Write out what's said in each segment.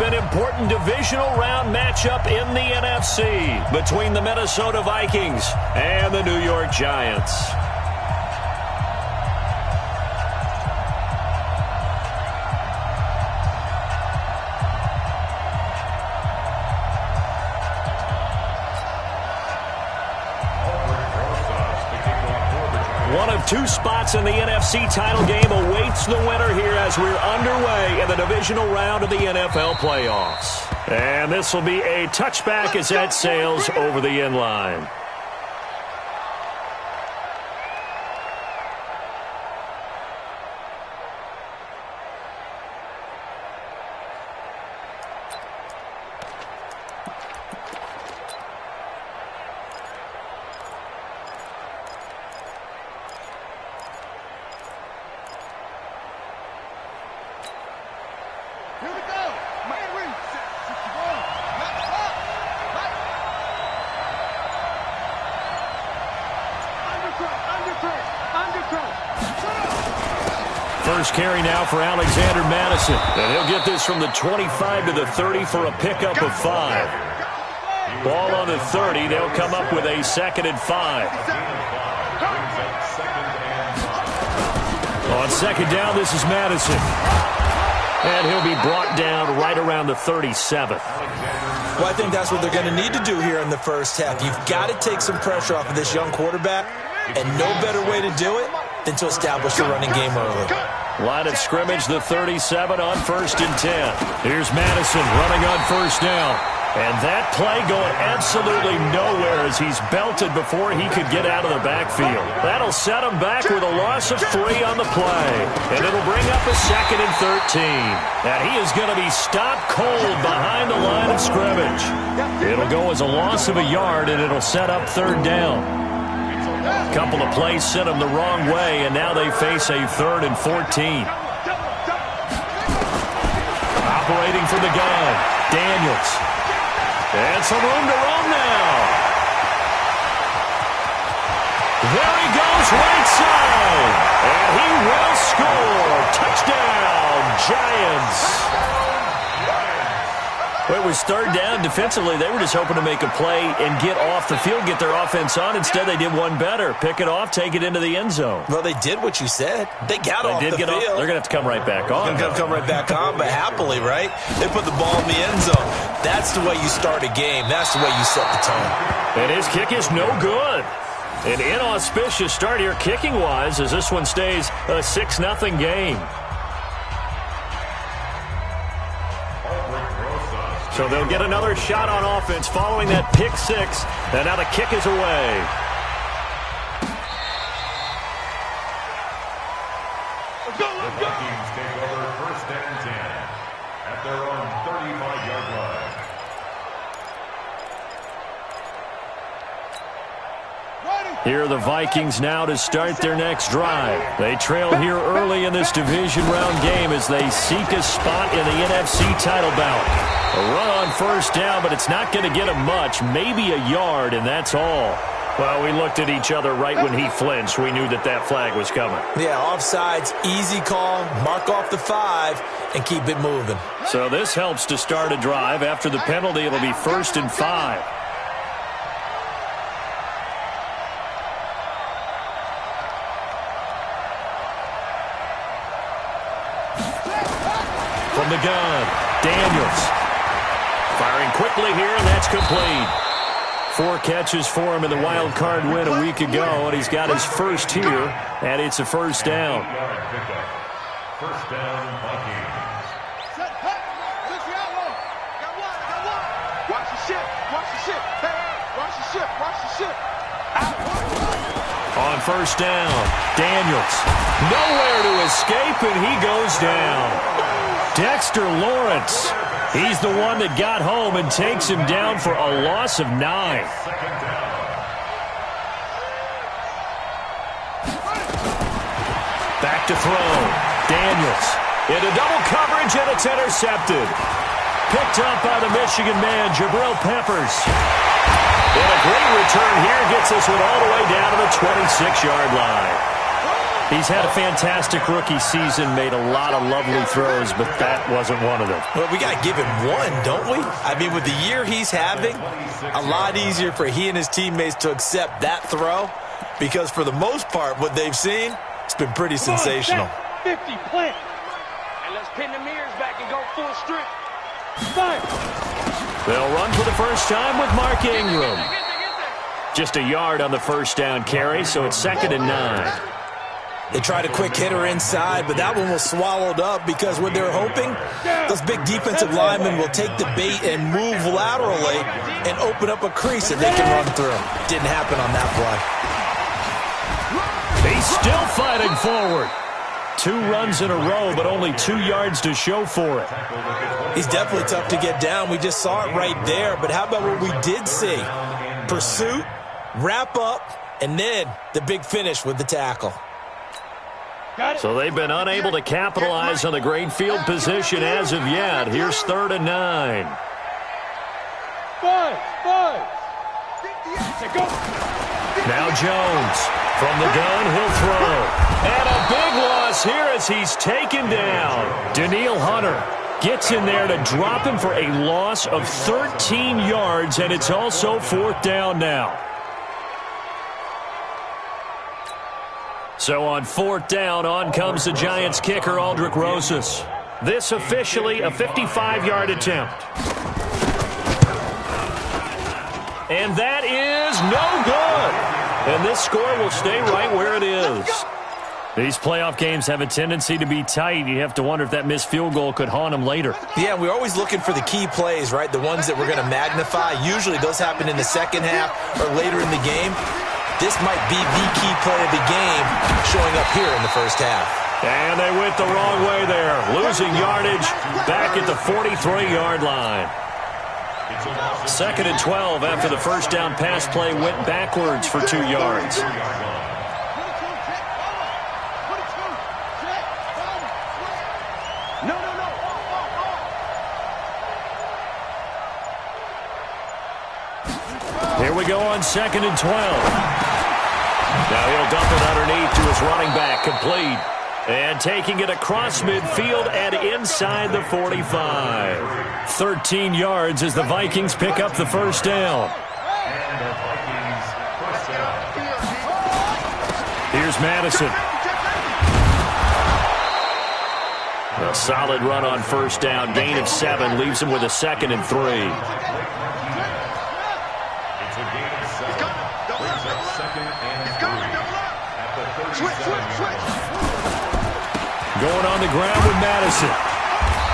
an important divisional round matchup in the NFC between the Minnesota Vikings and the New York Giants. One of two spots in the NFC title game awaits the winner here as we're underway in the divisional round of the NFL playoffs. And this will be a touchback as that sails over the end line. First carry now for Alexander Madison. And he'll get this from the 25 to the 30 for a pickup of 5. Ball on the 30. They'll come up with a 2nd and 5. On 2nd down, this is Madison. And he'll be brought down right around the 37th. Well, I think that's what they're going to need to do here in the first half. You've got to take some pressure off of this young quarterback, and no better way to do it than to establish the running game early. Line of scrimmage, the 37 on 1st and 10. Here's Madison running on 1st down. And that play going absolutely nowhere as he's belted before he could get out of the backfield. That'll set him back with a loss of 3 on the play. And it'll bring up a 2nd and 13. And he is going to be stopped cold behind the line of scrimmage. It'll go as a loss of a yard, and it'll set up 3rd down. A couple of plays sent them the wrong way, and now they face a 3rd and 14. Operating from the gun, Daniels. And some room to roam now. There he goes, right side. And he will score. Touchdown, Giants. Well, it was 3rd down. Defensively, they were just hoping to make a play and get off the field, get their offense on. Instead, they did one better. Pick it off, take it into the end zone. Well, they did what you said. They got off the field. They're going to have to come right back on. They're going to come right back on, but happily, right? They put the ball in the end zone. That's the way you start a game. That's the way you set the tone. And his kick is no good. An inauspicious start here kicking-wise as this one stays a 6-0 game. So they'll get another shot on offense following that pick 6. And now the kick is away. The Vikings take over 1st and 10 at their own 35-yard line. Here are the Vikings now to start their next drive. They trail here early in this division round game as they seek a spot in the NFC title bout. A run on 1st down, but it's not going to get him much, maybe a yard, and that's all. Well, we looked at each other right when he flinched. We knew that that flag was coming. Yeah, offsides, easy call, mark off the 5, and keep it moving. So this helps to start a drive. After the penalty, it'll be 1st and 5. From the gun, Daniels. Firing quickly here, and that's complete. 4 catches for him in the wild card win a week ago, and he's got his first here, and it's a 1st down. 1st down, Vikings. Watch the ship. Watch the ship. Hey, watch the ship. Watch the ship. On 1st down, Daniels. Nowhere to escape, and he goes down. Dexter Lawrence. He's the one that got home and takes him down for a loss of 9. Back to throw. Daniels into double coverage, and it's intercepted. Picked up by the Michigan man, Jabril Peppers. And a great return here gets this one all the way down to the 26-yard line. He's had a fantastic rookie season, made a lot of lovely throws, but that wasn't one of them. Well, we got to give him one, don't we? I mean, with the year he's having, a lot easier for he and his teammates to accept that throw because for the most part, what they've seen, it's been pretty sensational. 50 plant. And let's pin the mirrors back and go full strip. Fire. They'll run for the first time with Mark Ingram. Just a yard on the first down carry, so it's 2nd and 9. They tried a quick hitter inside, but that one was swallowed up because what they're hoping, those big defensive linemen will take the bait and move laterally and open up a crease that they can run through. Didn't happen on that play. He's still fighting forward. 2 runs in a row, but only 2 yards to show for it. He's definitely tough to get down. We just saw it right there, but how about what we did see? Pursuit, wrap up, and then the big finish with the tackle. So they've been unable to capitalize on the great field position as of yet. Here's 3rd and 9. 5. Now Jones. From the gun, he'll throw. And a big loss here as he's taken down. Danielle Hunter gets in there to drop him for a loss of 13 yards, and it's also 4th down now. So on 4th down, on comes the Giants kicker, Aldrick Rosas. This officially a 55-yard attempt. And that is no good. And this score will stay right where it is. These playoff games have a tendency to be tight. You have to wonder if that missed field goal could haunt them later. Yeah, we're always looking for the key plays, right? The ones that we're going to magnify. Usually those happen in the second half or later in the game. This might be the key play of the game showing up here in the first half. And they went the wrong way there. Losing yardage back at the 43-yard line. 2nd and 12 after the first down pass play went backwards for 2 yards. Here we go on 2nd and 12. Now he'll dump it underneath to his running back, complete. And taking it across midfield and inside the 45. 13 yards as the Vikings pick up the first down. Here's Madison. A solid run on first down. Gain of 7 leaves him with a 2nd and 3. Going on the ground with Madison.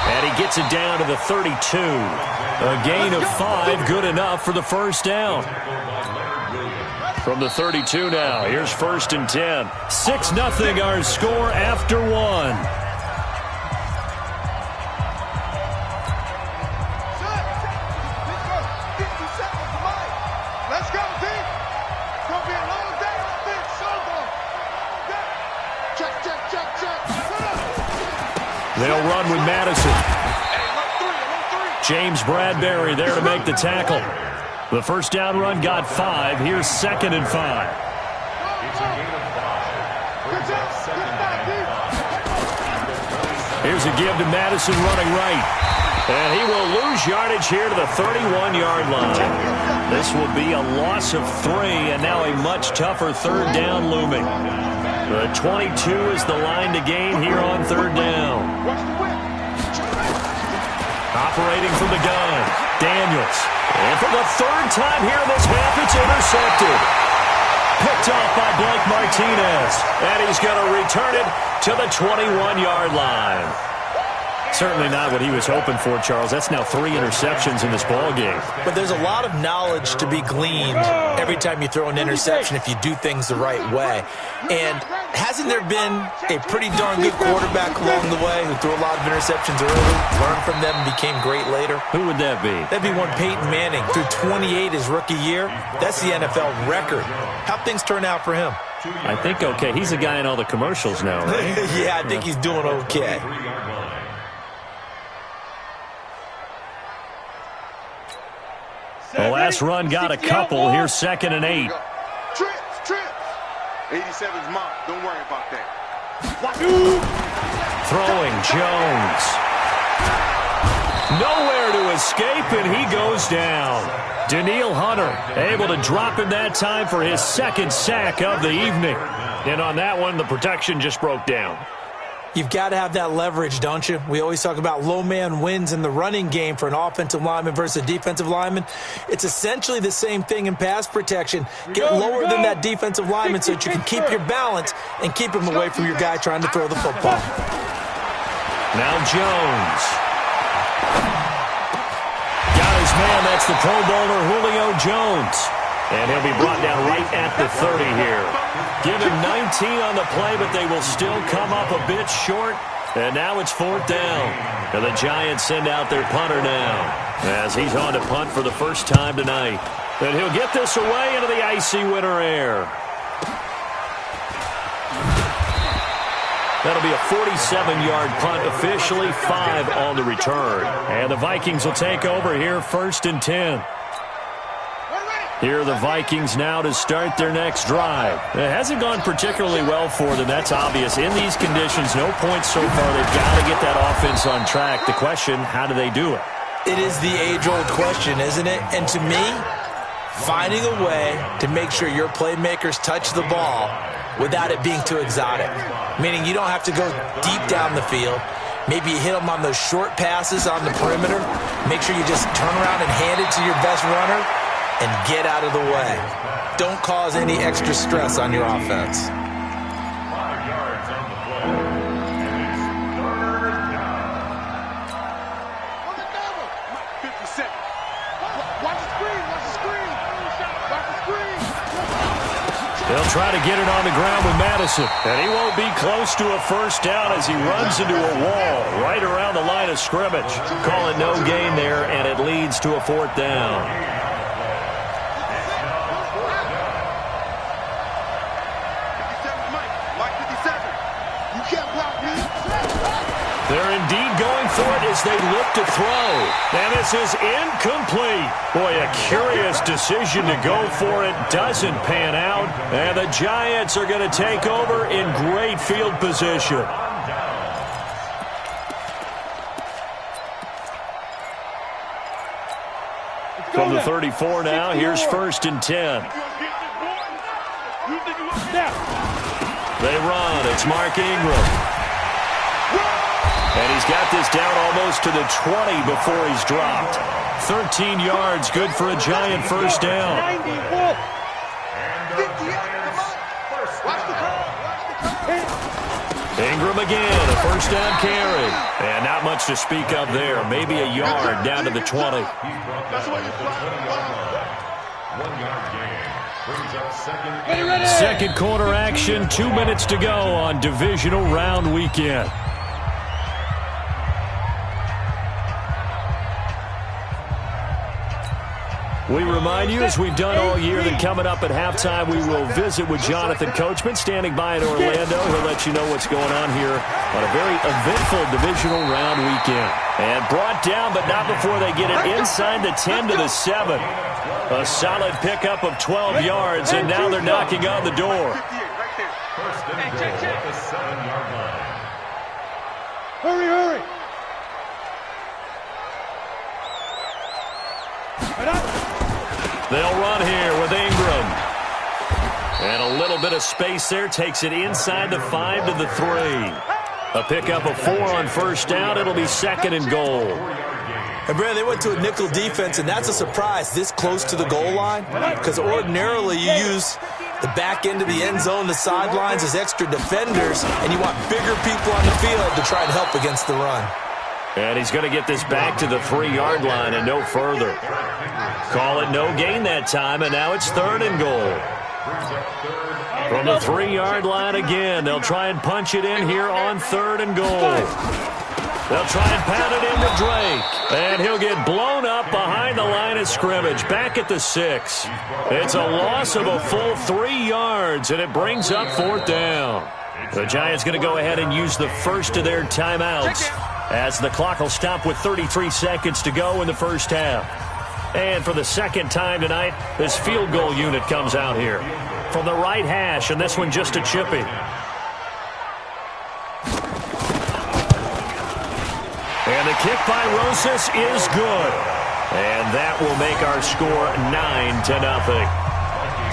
And he gets it down to the 32. A gain of 5, good enough for the first down. From the 32 now, here's 1st and 10. 6-0 our score after 1. Let's go, team. It's going to be a long day on this. Check. They'll run with Madison. James Bradbury there to make the tackle. The first down run got 5. Here's 2nd and 5. Here's a give to Madison running right. And he will lose yardage here to the 31-yard line. This will be a loss of 3, and now a much tougher 3rd down looming. The 22 is the line to gain here on 3rd down. Operating from the gun, Daniels. And for the 3rd time here in this half, it's intercepted. Picked off by Blake Martinez. And he's going to return it to the 21-yard line. Certainly not what he was hoping for, Charles. That's now 3 interceptions in this ballgame. But there's a lot of knowledge to be gleaned every time you throw an interception if you do things the right way. And hasn't there been a pretty darn good quarterback along the way who threw a lot of interceptions early, learned from them, and became great later? Who would that be? That'd be one Peyton Manning. Threw 28 his rookie year. That's the NFL record. How'd things turn out for him? I think okay. He's a guy in all the commercials now, right? Yeah, I think he's doing okay. The last run got a couple. Here's 2nd and 8. Trips. 87's mine. Don't worry about that. Throwing Jones. Nowhere to escape, and he goes down. Danielle Hunter able to drop him that time for his second sack of the evening. And on that one, the protection just broke down. You've got to have that leverage, don't you? We always talk about low man wins in the running game for an offensive lineman versus a defensive lineman. It's essentially the same thing in pass protection. Get lower than that defensive lineman so that you can keep your balance and keep him away from your guy trying to throw the football. Now Jones. Got his man. That's the Pro Bowler Julio Jones. And he'll be brought down right at the 30 here. Give him 19 on the play, but they will still come up a bit short. And now it's 4th down. And the Giants send out their punter now as he's on to punt for the first time tonight. And he'll get this away into the icy winter air. That'll be a 47-yard punt, officially 5 on the return. And the Vikings will take over here 1st and 10. Here are the Vikings now to start their next drive. It hasn't gone particularly well for them. That's obvious. In these conditions, no points so far. They've got to get that offense on track. The question, how do they do it? It is the age-old question, isn't it? And to me, finding a way to make sure your playmakers touch the ball without it being too exotic. Meaning you don't have to go deep down the field. Maybe you hit them on those short passes on the perimeter. Make sure you just turn around and hand it to your best runner and get out of the way. Don't cause any extra stress on your offense. 5 yards on the play. And it's 3rd down. On the double. 57. Watch the screen. Watch the screen. Watch the screen. They'll try to get it on the ground with Madison. And he won't be close to a first down as he runs into a wall right around the line of scrimmage. Call it no gain there, and it leads to a 4th down. They're indeed going for it as they look to throw. And this is incomplete. Boy, a curious decision to go for it. Doesn't pan out. And the Giants are going to take over in great field position. From the 34 now, here's 1st and 10. They run. It's Mark Ingram. And he's got this down almost to the 20 before he's dropped. 13 yards, good for a Giant first down. Ingram again, a first down carry. And not much to speak of there. Maybe a yard down to the 20. 1 yard gain. Brings up second. Second quarter action, 2 minutes to go on divisional round weekend. We remind you, as we've done all year, that coming up at halftime, we will visit with Jonathan Coachman, standing by in Orlando. He'll let you know what's going on here on a very eventful divisional round weekend. And brought down, but not before they get it inside the 10 to the 7. A solid pickup of 12 yards, and now they're knocking on the door. First and goal at the 7-yard line. Hurry. They'll run here with Ingram. And a little bit of space there takes it inside the 5 to the 3. A pickup of 4 on first down. It'll be 2nd and goal. And, Brad, they went to a nickel defense, and that's a surprise this close to the goal line because ordinarily you use the back end of the end zone, the sidelines as extra defenders, and you want bigger people on the field to try and help against the run. And he's going to get this back to the 3-yard line and no further. Call it no gain that time, and now it's 3rd and goal. From the 3-yard line again, they'll try and punch it in here on 3rd and goal. They'll try and pound it into Drake, and he'll get blown up behind the line of scrimmage, back at the 6. It's a loss of a full 3 yards, and it brings up 4th down. The Giants going to go ahead and use the first of their timeouts, as the clock will stop with 33 seconds to go in the first half. And for the second time tonight, this field goal unit comes out here from the right hash, and this one just a chippy. kick by Rosas is good. And that will make our score 9-0.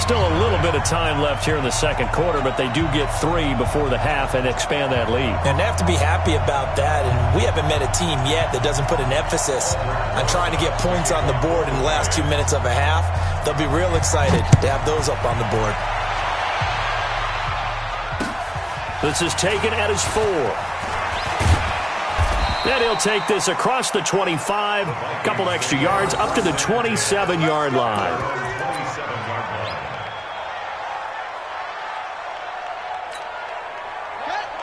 Still a little bit of time left here in the second quarter, but they do get 3 before the half and expand that lead. And they have to be happy about that, and we haven't met a team yet that doesn't put an emphasis on trying to get points on the board in the last 2 minutes of a half. They'll be real excited to have those up on the board. This is taken at his 4. Then he'll take this across the 25, couple extra yards, up to the 27-yard line.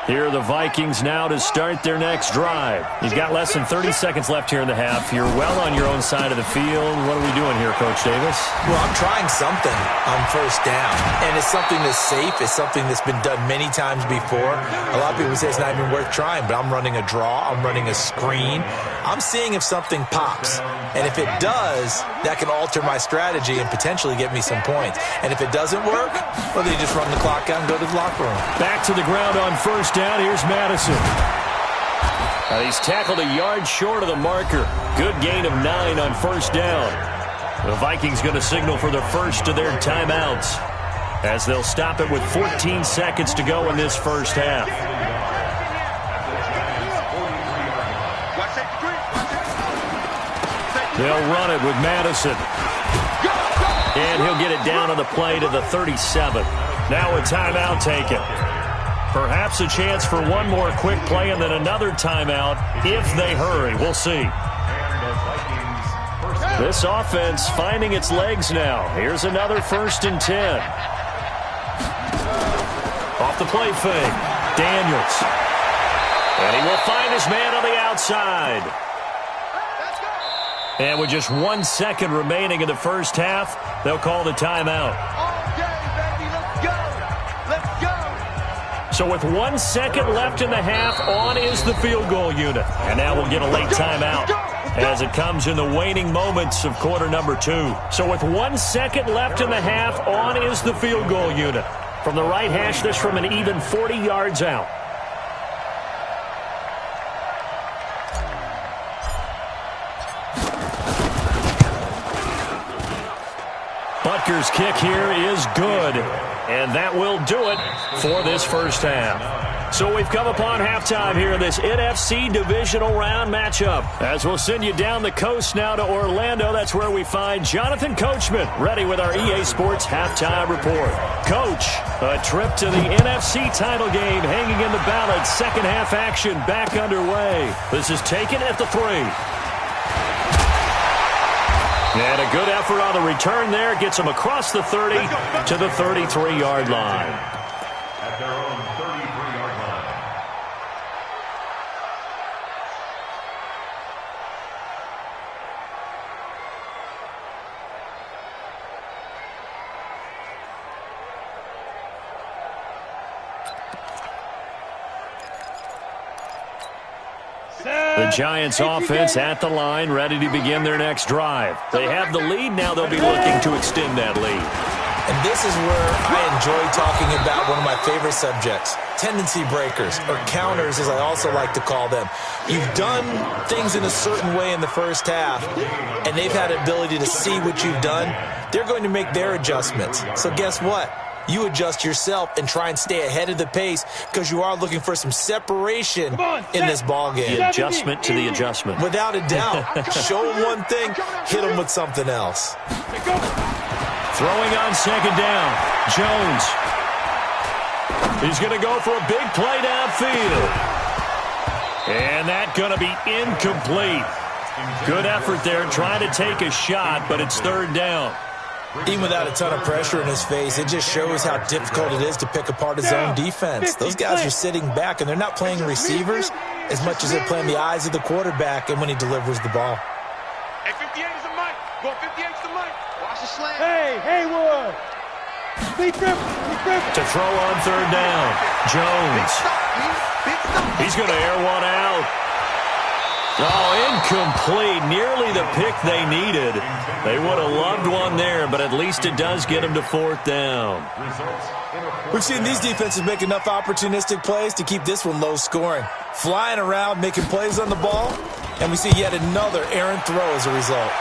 Here are the Vikings now to start their next drive. You've got less than 30 seconds left here in the half. You're well on your own side of the field. What are we doing here, Coach Davis? Well, I'm trying something on first down, and it's something that's safe. It's something that's been done many times before. A lot of people say it's not even worth trying, but I'm running a draw. I'm running a screen. I'm seeing if something pops, and if it does, that can alter my strategy and potentially get me some points. And if it doesn't work, well, then you just run the clock out and go to the locker room. Back to the ground on first down. Here's Madison. He's tackled a yard short of the marker. Good gain of 9 on first down. The Vikings going to signal for the first of their timeouts as they'll stop it with 14 seconds to go in this first half. They'll run it with Madison. And he'll get it down on the play to the 37. Now a timeout taken. Perhaps a chance for one more quick play and then another timeout if they hurry. We'll see. This offense finding its legs now. Here's another 1st and 10. Off the play fake. Daniels. And he will find his man on the outside. And with just 1 second remaining in the first half, they'll call the timeout. So with 1 second left in the half, on is the field goal unit. And now we'll get a late timeout as it comes in the waning moments of quarter number 2. So with 1 second left in the half, on is the field goal unit. From the right hash, this from an even 40 yards out. Butker's kick here is good. And that will do it for this first half. So we've come upon halftime here in this NFC divisional round matchup. As we'll send you down the coast now to Orlando, that's where we find Jonathan Coachman ready with our EA Sports halftime report. Coach, a trip to the NFC title game hanging in the balance. Second half action back underway. This is taken at the 3. And a good effort on the return there. Gets him across the 30 to the 33-yard line. At their own 33-yard line. The Giants offense at the line, ready to begin their next drive. They have the lead. Now they'll be looking to extend that lead. And this is where I enjoy talking about one of my favorite subjects, tendency breakers, or counters as I also like to call them. You've done things in a certain way in the first half, and they've had the ability to see what you've done. They're going to make their adjustments. So guess what? You adjust yourself and try and stay ahead of the pace because you are looking for some separation in this ballgame. The adjustment to the adjustment. Without a doubt. Show them one thing, hit them with something else. Throwing on second down, Jones. He's going to go for a big play downfield. And that's going to be incomplete. Good effort there trying to take a shot, but it's third down. Even without a ton of pressure in his face, it just shows how difficult it is to pick apart his own defense. Those guys are sitting back, and they're not playing receivers as much as they're playing the eyes of the quarterback and when he delivers the ball. Hey, 58 is the mic. Go 58 is the mic. Watch the slant. Hey, Haywood. To throw on third down, Jones. He's going to air one out. Oh, incomplete. Nearly the pick they needed. They would have loved one there, but at least it does get them to fourth down. We've seen these defenses make enough opportunistic plays to keep this one low scoring. Flying around, making plays on the ball, And we see yet another errant throw as a result.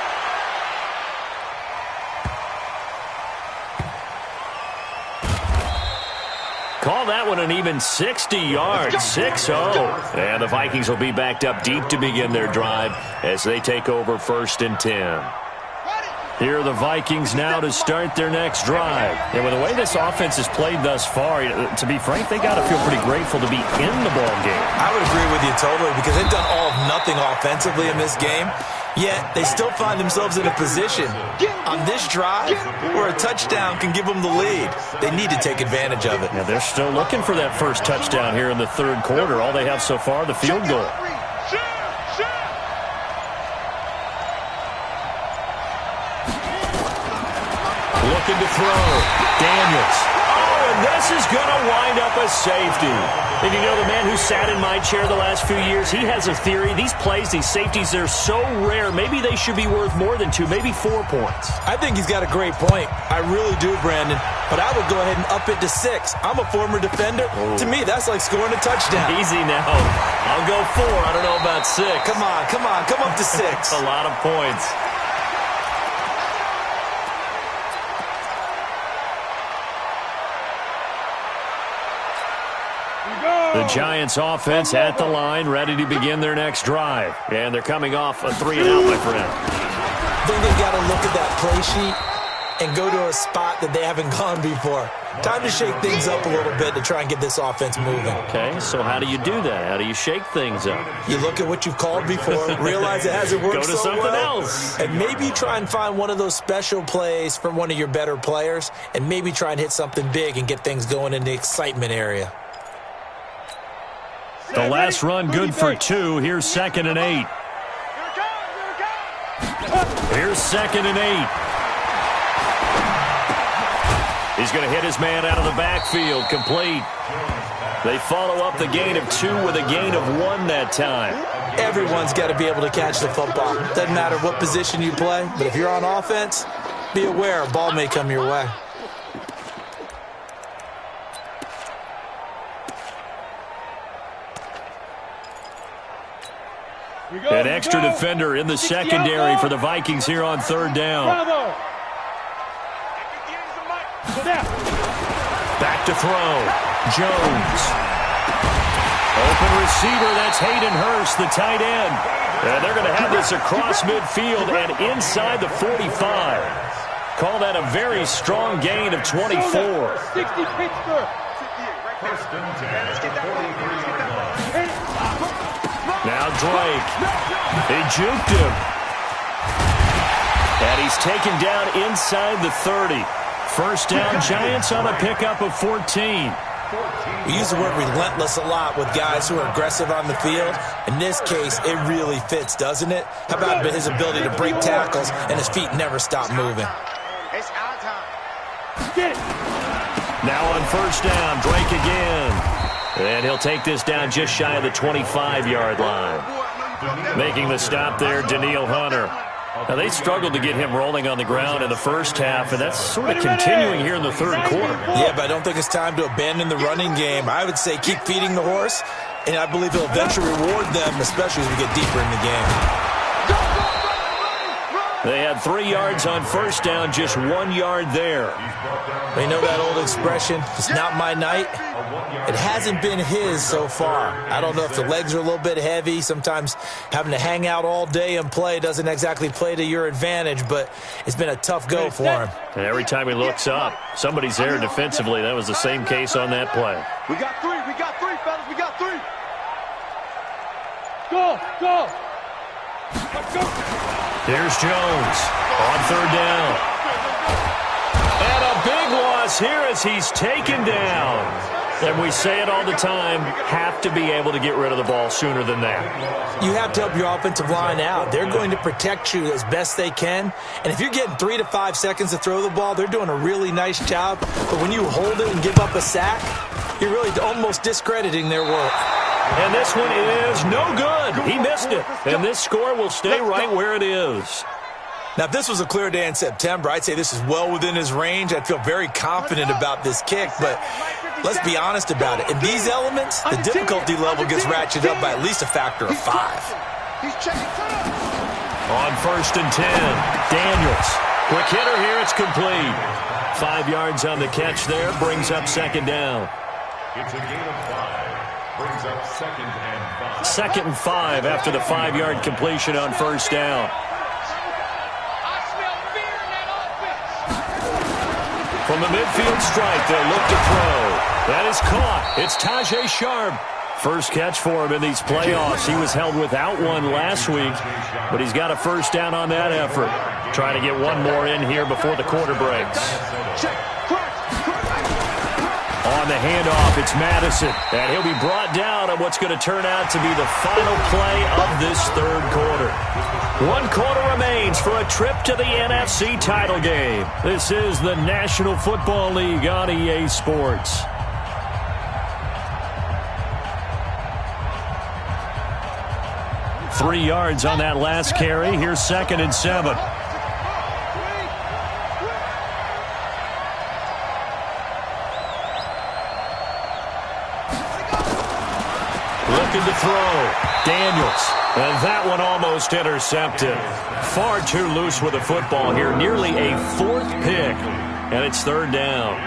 Call that one an even 60 yards, 6-0. And the Vikings will be backed up deep to begin their drive as they take over 1st and 10. Here are the Vikings now to start their next drive. And with the way this offense has played thus far, to be frank, they got to feel pretty grateful to be in the ball game. I would agree with you totally because they've done all of nothing offensively in this game, yet they still find themselves in a position on this drive where a touchdown can give them the lead. They need to take advantage of it. Now they're still looking for that first touchdown here in the 3rd quarter. All they have so far, the field goal. Looking to throw. Daniels. Oh, and this is going to wind up a safety. And you know, the man who sat in my chair the last few years, he has a theory. These plays, these safeties, they're so rare. Maybe they should be worth more than 2, maybe 4 points. I think he's got a great point. I really do, Brandon. But I would go ahead and up it to 6. I'm a former defender. Oh. To me, that's like scoring a touchdown. Easy now. I'll go 4. I don't know about 6. Come on. Come up to 6. A lot of points. The Giants offense at the line, ready to begin their next drive. And they're coming off a 3-and-out, my friend. I think they've got to look at that play sheet and go to a spot that they haven't gone before. Time to shake things up a little bit to try and get this offense moving. Okay, so how do you do that? How do you shake things up? You look at what you've called before, realize it hasn't worked so well. Go to something else. And maybe try and find one of those special plays from one of your better players, and maybe try and hit something big and get things going in the excitement area. The last run good for 2. Here's 2nd and 8. Here's 2nd and 8. He's going to hit his man out of the backfield. Complete. They follow up the gain of 2 with a gain of 1 that time. Everyone's got to be able to catch the football. Doesn't matter what position you play, but if you're on offense, be aware a ball may come your way. An extra defender in the secondary for the Vikings here on 3rd down. Back to throw. Jones. Open receiver, that's Hayden Hurst, the tight end. And they're going to have this across midfield and inside the 45. Call that a very strong gain of 24. 60 Pittsburgh. Now Drake. They juked him. And he's taken down inside the 30. 1st down, Giants on a pickup of 14. We use the word relentless a lot with guys who are aggressive on the field. In this case, it really fits, doesn't it? How about his ability to break tackles and his feet never stop moving? It's our time. Get it. Now on 1st down, Drake again. And he'll take this down just shy of the 25-yard line. Making the stop there, Daniil Hunter. Now, they struggled to get him rolling on the ground in the first half, and that's sort of continuing here in the 3rd quarter. Yeah, but I don't think it's time to abandon the running game. I would say keep feeding the horse, and I believe he'll eventually reward them, especially as we get deeper in the game. They had 3 yards on 1st down, just 1 yard there. You know that old expression, it's not my night? It hasn't been his so far. I don't know if the legs are a little bit heavy. Sometimes having to hang out all day and play doesn't exactly play to your advantage, but it's been a tough go for him. And every time he looks up, somebody's there defensively. That was the same case on that play. We got 3, fellas, we got 3. Go. Let's go. Here's Jones on 3rd down. And a big loss here as he's taken down. And we say it all the time, have to be able to get rid of the ball sooner than that. You have to help your offensive line out. They're going to protect you as best they can. And if you're getting 3 to 5 seconds to throw the ball, they're doing a really nice job. But when you hold it and give up a sack, you're really almost discrediting their work. And this one is no good. He missed it. And this score will stay right where it is. Now, if this was a clear day in September, I'd say this is well within his range. I'd feel very confident about this kick, but let's be honest about it. In these elements, the difficulty level gets ratcheted up by at least a factor of 5. He's checking to the. On 1st and 10, Daniels. Quick hitter here, it's complete. 5 yards on the catch there, brings up 2nd down. It's a gain of 5. Brings up 2nd and 5. 2nd and 5 after the 5-yard completion on 1st down. I smell fear in that offense. From the midfield stripe, they'll look to throw. That is caught. It's Tajay Sharp. First catch for him in these playoffs. He was held without one last week, but he's got a 1st down on that effort. Trying to get one more in here before the quarter breaks. On the handoff, it's Madison, and he'll be brought down on what's going to turn out to be the final play of this 3rd quarter. 1 quarter remains for a trip to the NFC title game. This is the National Football League on EA Sports. Three yards on that last carry. Here's 2nd and 7. Looking to throw. Daniels. And that one almost intercepted. Far too loose with the football here. Nearly a 4th pick. And it's 3rd down.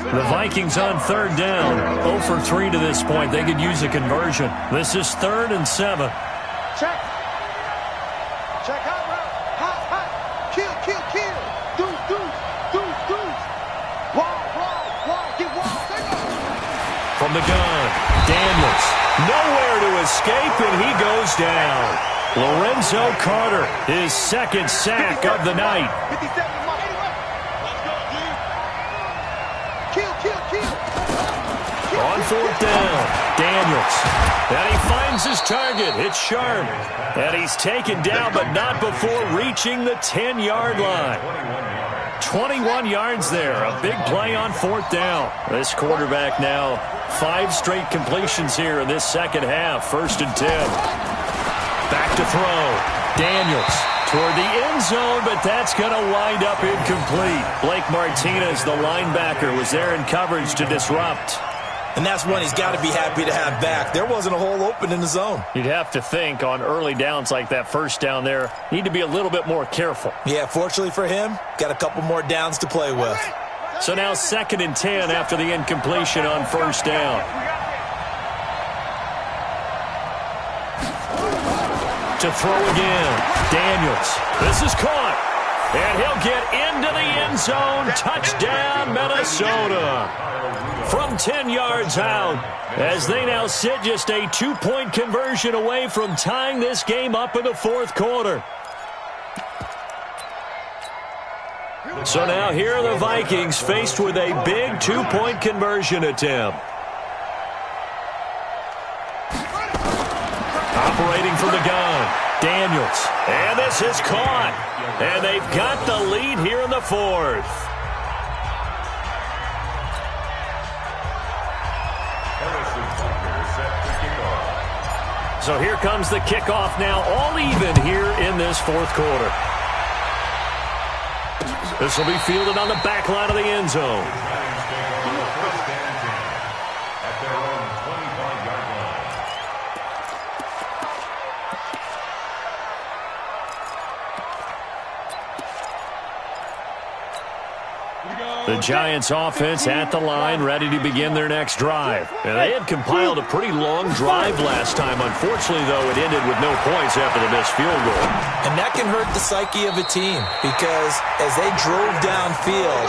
The Vikings on 3rd down. 0 for 3 to this point. They could use a conversion. This is 3rd and 7. Check. Check out route. Hot. Kill. Deuce. Wide. Get wide. Take off. From the gun, Daniels. Nowhere to escape, and he goes down. Lorenzo Carter, his 2nd sack of the night. 57. On 4th down, Daniels. And he finds his target. It's Sharp. And he's taken down, but not before reaching the 10-yard line. 21 yards there. A big play on 4th down. This quarterback now 5 straight completions here in this 2nd half. 1st and 10. Back to throw. Daniels toward the end zone, but that's going to wind up incomplete. Blake Martinez, the linebacker, was there in coverage to disrupt. And that's one he's got to be happy to have back. There wasn't a hole open in the zone. You'd have to think on early downs like that 1st down there, need to be a little bit more careful. Yeah, fortunately for him, got a couple more downs to play with. So now 2nd and 10 after the incompletion on 1st down. To throw again, Daniels. This is caught. And he'll get into the end zone. Touchdown, Minnesota. From 10 yards out, as they now sit just a 2-point conversion away from tying this game up in the 4th quarter. So now here are the Vikings faced with a big 2-point conversion attempt. Operating from the gun, Daniels. And this is caught. And they've got the lead here in the 4th. So here comes the kickoff now, all even here in this 4th quarter. This will be fielded on the back line of the end zone. The Giants offense at the line, ready to begin their next drive. And they had compiled a pretty long drive last time. Unfortunately, though, it ended with no points after the missed field goal. And that can hurt the psyche of a team because as they drove downfield,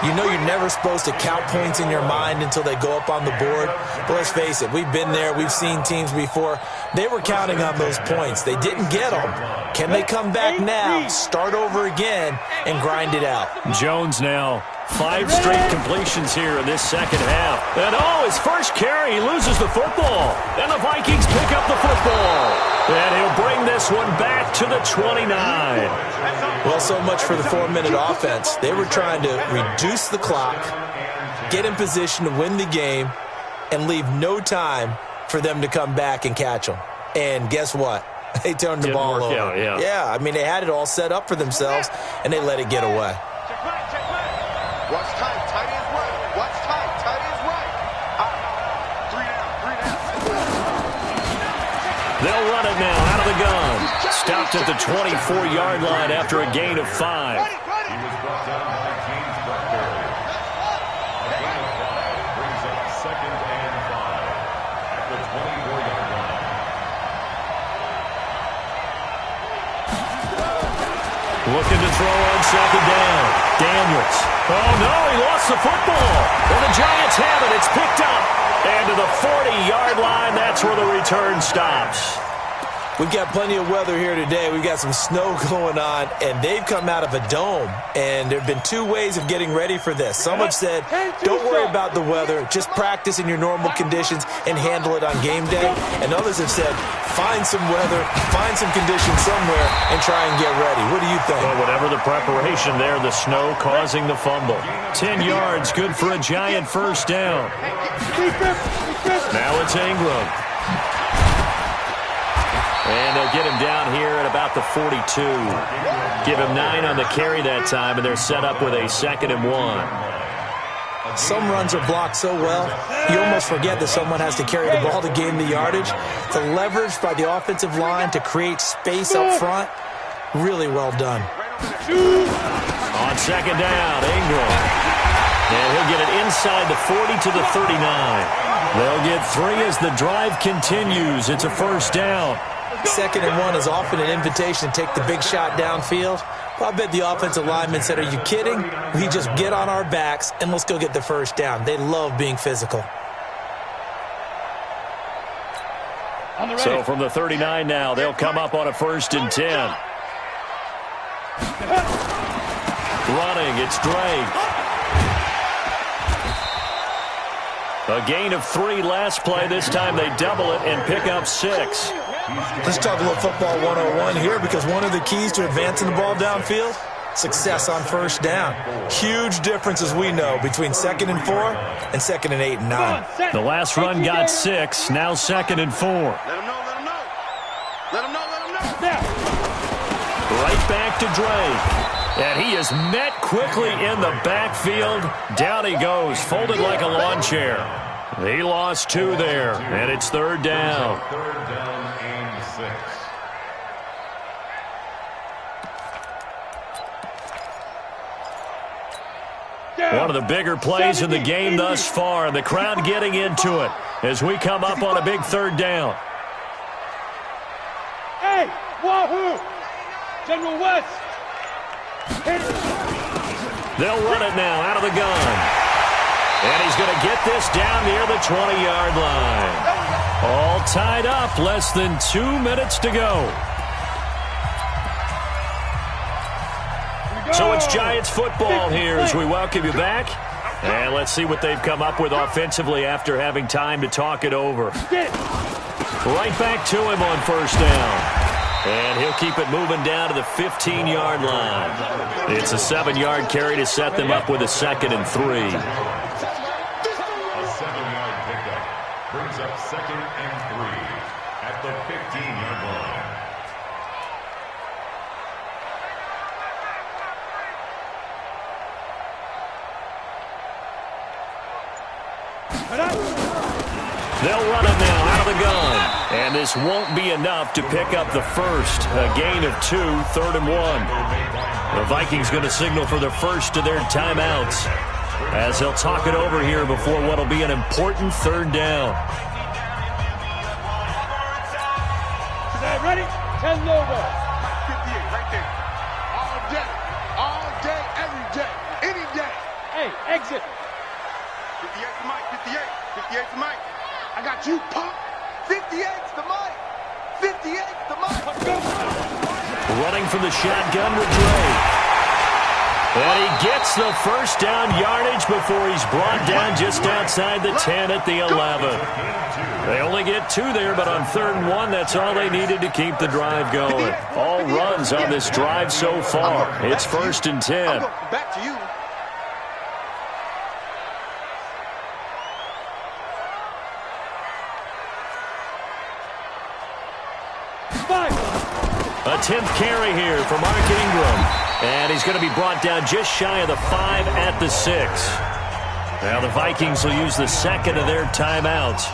you know you're never supposed to count points in your mind until they go up on the board. But let's face it, we've been there. We've seen teams before. They were counting on those points. They didn't get them. Can they come back now, start over again, and grind it out? Jones now. 5 straight completions here in this 2nd half. And his first carry, he loses the football. And the Vikings pick up the football. And he'll bring this one back to the 29. Well, so much for the 4-minute offense. They were trying to reduce the clock, get in position to win the game, and leave no time for them to come back and catch them. And guess what? They turned the ball over. Out, yeah. Yeah, I mean, they had it all set up for themselves, and they let it get away. Watch tight. Tight ends right. Watch tight. Tight ends right. 3 down. stopped at the 24-yard line after a gain of 5. He was brought down by James Bradbury. A gain of 5 brings up 2nd and 5 at the 24-yard line. Looking to throw on 2nd down. Daniels. Oh, no, he lost the football. And the Giants have it. It's picked up. And to the 40-yard line, that's where the return stops. We've got plenty of weather here today. We've got some snow going on, and they've come out of a dome. And there have been 2 ways of getting ready for this. Some have said, don't worry about the weather. Just practice in your normal conditions and handle it on game day. And others have said, find some weather, find some conditions somewhere, and try and get ready. What do you think? Well, whatever the preparation there, the snow causing the fumble. 10 yards, good for a Giant first down. Now it's Ingram. And they'll get him down here at about the 42. Give him 9 on the carry that time, and they're set up with a 2nd and 1. Some runs are blocked so well, you almost forget that someone has to carry the ball to gain the yardage. The leverage by the offensive line to create space up front, really well done. On 2nd down, Ingram. And he'll get it inside the 40 to the 39. They'll get 3 as the drive continues. It's a first down. 2nd and 1 is often an invitation to take the big shot downfield. Well, I bet the offensive lineman said, are you kidding? We just get on our backs and let's go get the first down. They love being physical. So from the 39 now, they'll come up on a 1st and 10. Running, it's Drake. A gain of 3 last play. This time they double it and pick up 6. Let's talk a little football 101 here, because one of the keys to advancing the ball downfield, success on first down. Huge difference, as we know, between 2nd and 4 and 2nd and 8 and 9. The last run got 6, now 2nd and 4. Let him know, let him know. Let him know, let him know. Right back to Drake. And he is met quickly in the backfield. Down he goes, folded like a lawn chair. He lost 2 there, and it's 3rd down. 3rd down and 6. One of the bigger plays in the game thus far. The crowd getting into it as we come up on a big 3rd down. Hey, Wahoo! General West! They'll run it now out of the gun. And he's going to get this down near the 20-yard line. All tied up, less than 2 minutes to go. So it's Giants football here as we welcome you back. And let's see what they've come up with offensively after having time to talk it over. Right back to him on 1st down. And he'll keep it moving down to the 15-yard line. It's a 7-yard carry to set them up with a 2nd and 3. A 7-yard pickup brings up 2nd and 3 at the 15-yard line. They'll run it now out of the gun. And this won't be enough to pick up the first. A gain of 2, 3rd and 1. The Vikings going to signal for the first of their timeouts as they'll talk it over here before what will be an important 3rd down. Ready? 10 Lobo. 58 right there. All day, every day, any day. Hey, exit. 58 to Mike, 58 to Mike. I got you, punk. 58's the Mike. 58's the Mike. Let's go. Running from the shotgun with Drake. And he gets the first down yardage before he's brought down just outside the 10 at the 11. They only get 2 there, but on 3rd and 1, that's all they needed to keep the drive going. All runs on this drive so far. It's 1st and 10. Back to you. A 10th carry here for Mark Ingram. And he's going to be brought down just shy of the 5 at the 6. Now the Vikings will use the 2nd of their timeouts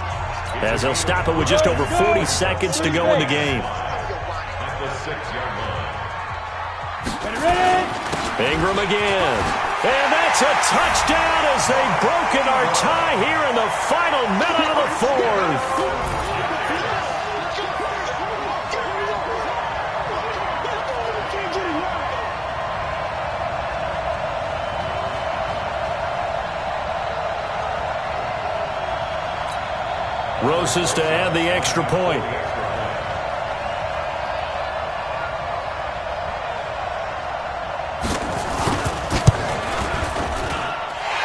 as they'll stop it with just over 40 seconds to go in the game. At the 6-yard line. Ingram again. And that's a touchdown as they've broken our tie here in the final minute of the fourth. Rosas to add the extra point.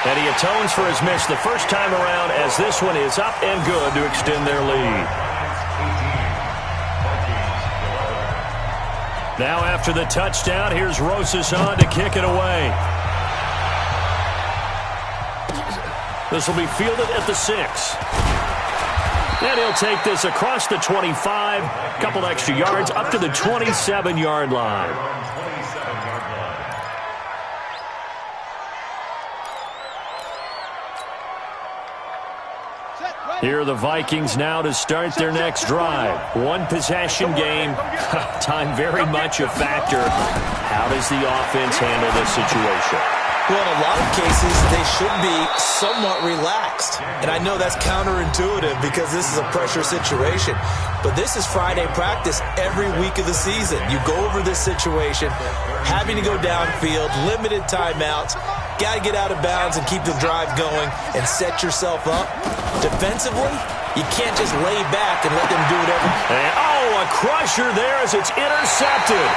And he atones for his miss the first time around as this one is up and good to extend their lead. Now after the touchdown, here's Rosas on to kick it away. This will be fielded at the 6. And he'll take this across the 25, a couple extra yards, up to the 27-yard line. Here are the Vikings now to start their next drive. One possession game. Time very much a factor. How does the offense handle this situation? Well, in a lot of cases, they should be somewhat relaxed. And I know that's counterintuitive because this is a pressure situation. But this is Friday practice every week of the season. You go over this situation, having to go downfield, limited timeouts, got to get out of bounds and keep the drive going and set yourself up. Defensively, you can't just lay back and let them do whatever. And, a crusher there as it's intercepted.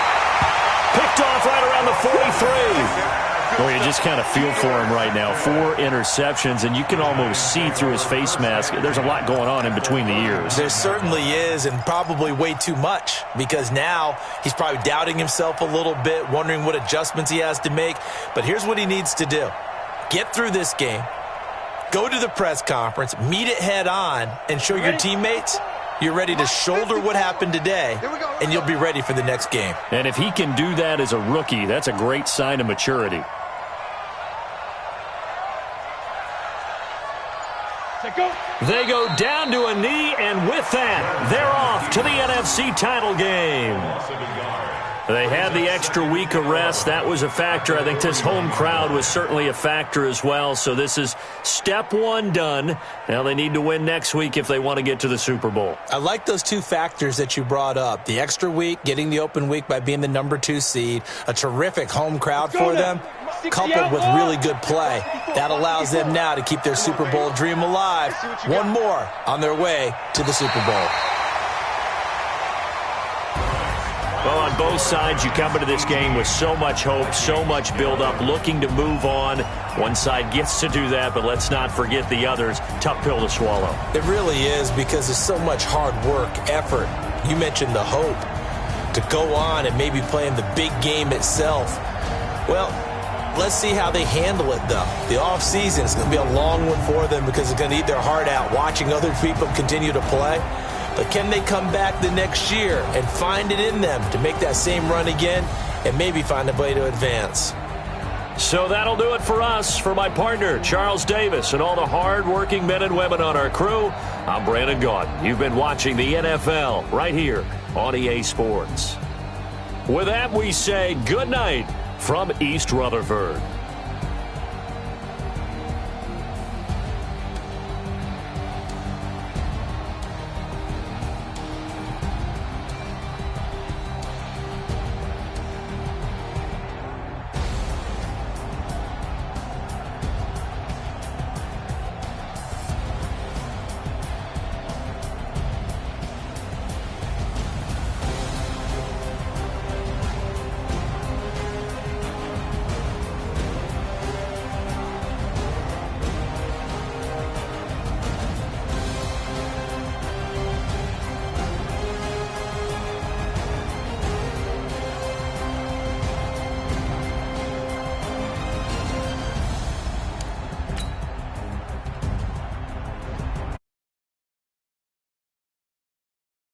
Picked off right around the 43. Well, you just kind of feel for him right now. 4 interceptions, and you can almost see through his face mask. There's a lot going on in between the ears. There certainly is, and probably way too much, because now he's probably doubting himself a little bit, wondering what adjustments he has to make. But here's what he needs to do. Get through this game, go to the press conference, meet it head on, and show your teammates you're ready to shoulder what happened today, and you'll be ready for the next game. And if he can do that as a rookie, that's a great sign of maturity. They go down to a knee, and with that, they're off to the NFC title game. They had the extra week of rest. That was a factor. I think this home crowd was certainly a factor as well. So this is step 1 done. Now they need to win next week if they want to get to the Super Bowl. I like those 2 factors that you brought up. The extra week, getting the open week by being the number 2 seed, a terrific home crowd for them, coupled with really good play. That allows them now to keep their Super Bowl dream alive. One more on their way to the Super Bowl. Well, on both sides, you come into this game with so much hope, so much build-up, looking to move on. One side gets to do that, but let's not forget the others. Tough pill to swallow. It really is, because there's so much hard work, effort. You mentioned the hope to go on and maybe play in the big game itself. Well, let's see how they handle it, though. The offseason is going to be a long one for them because it's going to eat their heart out watching other people continue to play. But can they come back the next year and find it in them to make that same run again and maybe find a way to advance? So that'll do it for us. For my partner, Charles Davis, and all the hard-working men and women on our crew, I'm Brandon Gaudin. You've been watching the NFL right here on EA Sports. With that, we say good night from East Rutherford.